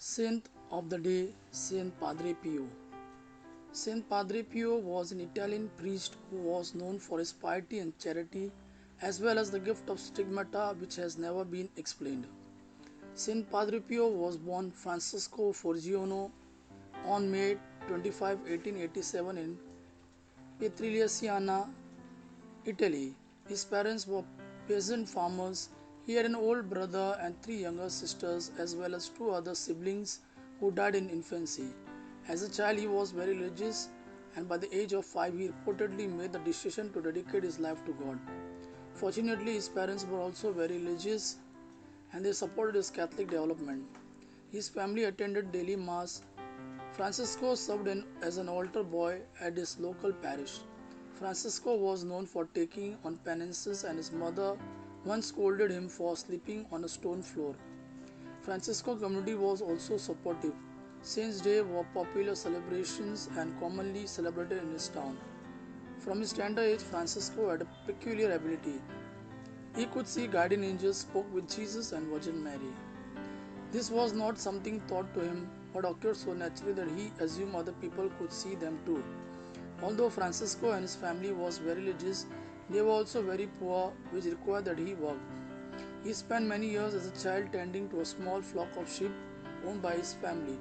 Saint of the day, Saint Padre Pio. Saint Padre Pio was an Italian priest who was known for his piety and charity, as well as the gift of stigmata which has never been explained. Saint Padre Pio was born Francesco Forgiano on May 25, 1887 in Petriliana, Italy. His parents were peasant farmers. He had an older brother and three younger sisters, as well as two other siblings who died in infancy. As a child, he was very religious, and by the age of 5, he reportedly made the decision to dedicate his life to God. Fortunately, his parents were also very religious and they supported his Catholic development. His family attended daily Mass. Francisco served as an altar boy at his local parish. Francisco was known for taking on penances, and his mother once scolded him for sleeping on a stone floor. Francisco community was also supportive. Saints' Day were popular celebrations and commonly celebrated in his town. From his tender age, Francisco had a peculiar ability. He could see guardian angels, spoke with Jesus and Virgin Mary. This was not something taught to him, but occurred so naturally that he assumed other people could see them too. Although Francisco and his family was very religious, they were also very poor, which required that he worked. He spent many years as a child tending to a small flock of sheep owned by his family.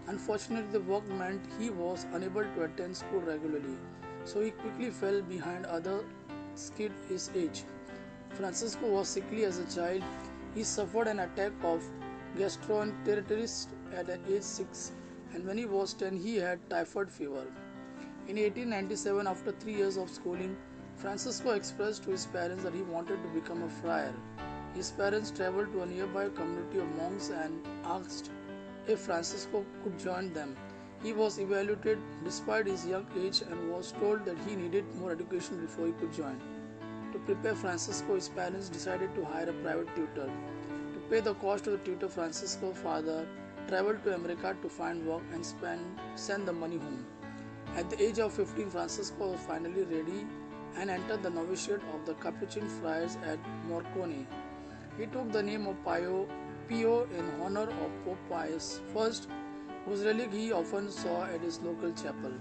Unfortunately, the work meant he was unable to attend school regularly, so he quickly fell behind others kids his age. Francisco was sickly as a child. He suffered an attack of gastroenteritis at age 6, and when he was 10, he had typhoid fever. In 1897, after 3 years of schooling, Francisco expressed to his parents that he wanted to become a friar. His parents traveled to a nearby community of monks and asked if Francisco could join them. He was evaluated despite his young age and was told that he needed more education before he could join. To prepare Francisco, his parents decided to hire a private tutor. To pay the cost of the tutor, Francisco's father traveled to America to find work and send the money home. At the age of 15, Francisco was finally ready and entered the novitiate of the Capuchin friars at Morcone. He took the name of Pio in honor of Pope Pius I, whose relic he often saw at his local chapel.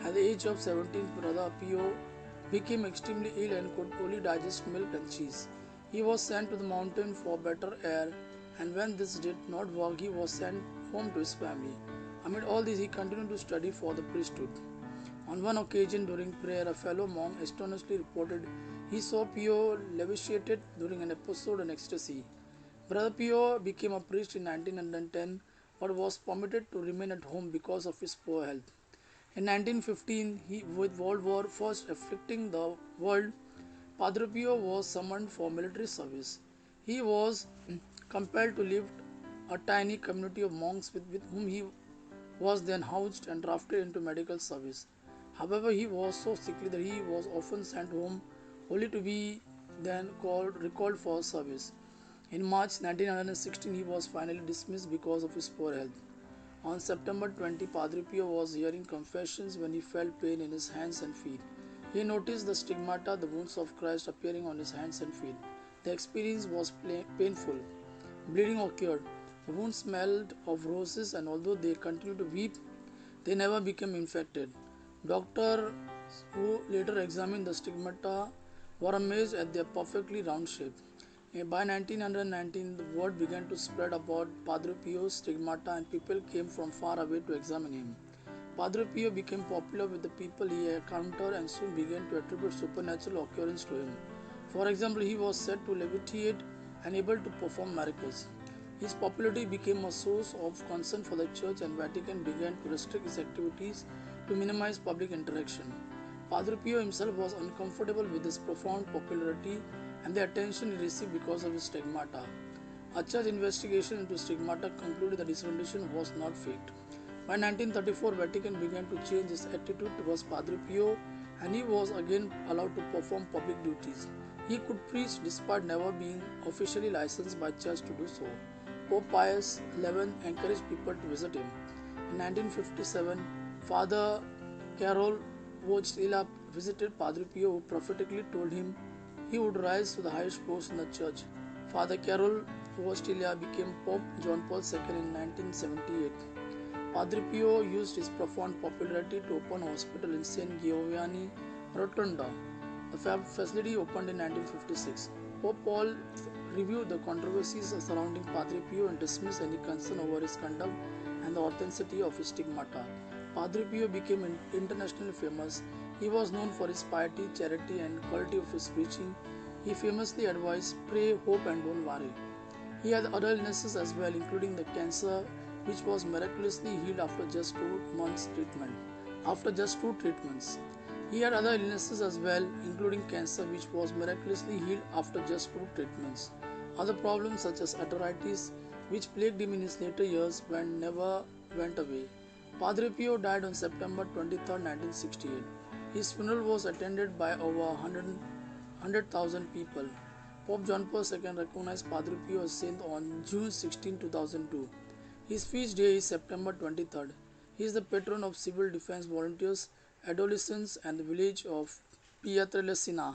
At the age of 17, Brother Pio became extremely ill and could only digest milk and cheese. He was sent to the mountain for better air, and when this did not work, he was sent home to his family. Amid all this, he continued to study for the priesthood. On one occasion during prayer, a fellow monk astonishingly reported he saw Pio levitated during an episode in ecstasy. Brother Pio became a priest in 1910 but was permitted to remain at home because of his poor health. In 1915, with World War I afflicting the world, Padre Pio was summoned for military service. He was compelled to leave a tiny community of monks with whom he was then housed and drafted into medical service. However, he was so sickly that he was often sent home only to be then recalled for service. In March 1916, he was finally dismissed because of his poor health. On September 20, Padre Pio was hearing confessions when he felt pain in his hands and feet. He noticed the stigmata, the wounds of Christ appearing on his hands and feet. The experience was painful. Bleeding occurred. The wounds smelled of roses, and although they continued to weep, they never became infected. Doctors who later examined the stigmata were amazed at their perfectly round shape. By 1919, the word began to spread about Padre Pio's stigmata and people came from far away to examine him. Padre Pio became popular with the people he encountered and soon began to attribute supernatural occurrences to him. For example, he was said to levitate and able to perform miracles. His popularity became a source of concern for the Church, and Vatican began to restrict his activities to minimize public interaction. Padre Pio himself was uncomfortable with his profound popularity and the attention he received because of his stigmata. A church investigation into stigmata concluded that his condition was not faked. By 1934, Vatican began to change its attitude towards Padre Pio, and he was again allowed to perform public duties. He could preach despite never being officially licensed by church to do so. Pope Pius XI encouraged people to visit him. In 1957, Father Carol Wojtyla visited Padre Pio, who prophetically told him he would rise to the highest post in the church. Father Carol of Austria became Pope John Paul II in 1978. Padre Pio used his profound popularity to open a hospital in St. Giovanni Rotonda. The facility opened in 1956. Pope Paul reviewed the controversies surrounding Padre Pio and dismissed any concern over his conduct and the authenticity of his stigmata. Padre Pio became internationally famous. He was known for his piety, charity, and quality of his preaching. He famously advised, "Pray, hope, and don't worry." He had other illnesses as well, including the cancer, which was miraculously healed after just 2 months treatment. After just two treatments, he had other illnesses as well, including cancer, which was miraculously healed after just two treatments. Other problems such as arthritis, which plagued him in his later years, never went away. Padre Pio died on September 23, 1968. His funeral was attended by over 100,000 people. Pope John Paul II recognized Padre Pio as saint on June 16, 2002. His feast day is September 23rd. He is the patron of civil defense volunteers, adolescents, and the village of Pietrelcina.